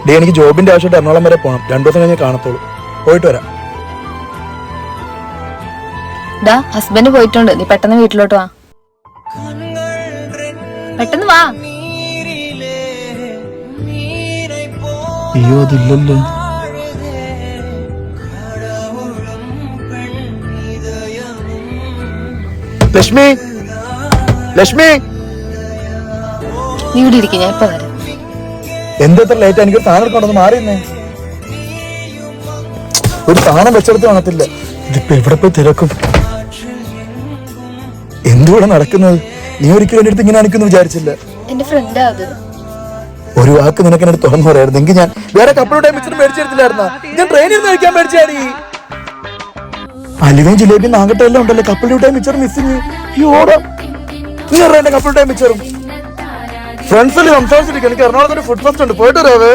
Day എനിക്ക് ജോബിന്റെ ആവശ്യമായിട്ട് എറണാകുളം വരെ പോകണം. 2 ദിവസം കഴിഞ്ഞ് കാണത്തുള്ളൂ. പോയിട്ട് വരാം. ഹസ്ബൻഡ് പോയിട്ടുണ്ട്. നീ പെട്ടെന്ന് വീട്ടിലോട്ട് വാ. പെട്ടെന്ന് വാ. അയ്യോ അതില്ലല്ലോ. ലക്ഷ്മി, ലക്ഷ്മി, നീ ഇവിടെ ഇരിക്കും, ഞാൻ ഇപ്പൊ വരാം. എന്തെത്ര ലേറ്റ്? എനിക്ക് സാധനം എടുക്കൊണ്ടൊന്ന് മാറിയെന്നേ. ഒരു സാധനം വെച്ചെടുത്ത് കാണത്തില്ല. ഇതിപ്പോ എവിടെ പോയി തിരക്കും? എന്തുകൂടെ നടക്കുന്നത്? നീ ഒരിക്കലും എന്റെ അടുത്ത് ഇങ്ങനെ അണിക്കുന്നു വിചാരിച്ചില്ല. എന്റെ ഫ്രണ്ടാ അത്. ഒരു വാക്ക് നിനക്ക് എന്നോട് തുറന്നു പറയായിരുന്നു. എങ്കിൽ ഞാൻ വേറെ കപ്പലോടെ മിച്ചറും മേടിച്ചെടുത്തില്ലായിരുന്ന. ഞാൻ ട്രെയിനിൽ നിന്ന് കഴിക്കാൻ മേടിച്ചാടി. അലുവയും ജിലേബിയും നാങ്കട്ട എല്ലാം ഉണ്ടല്ലോ. കപ്പലോടെ മിച്ചറും മിസ്സിങ്. യോടാ നീ അറിയാം എന്റെ കപ്പലോടെ മിച്ചറും. ഫ്രണ്ട്സിൽ സംസാരിച്ചിരിക്കും. എനിക്ക് എറണാകുളത്ത് ഫുഡ് ഫെസ്റ്റ് ഉണ്ട്. പോയിട്ട് വരാവേ.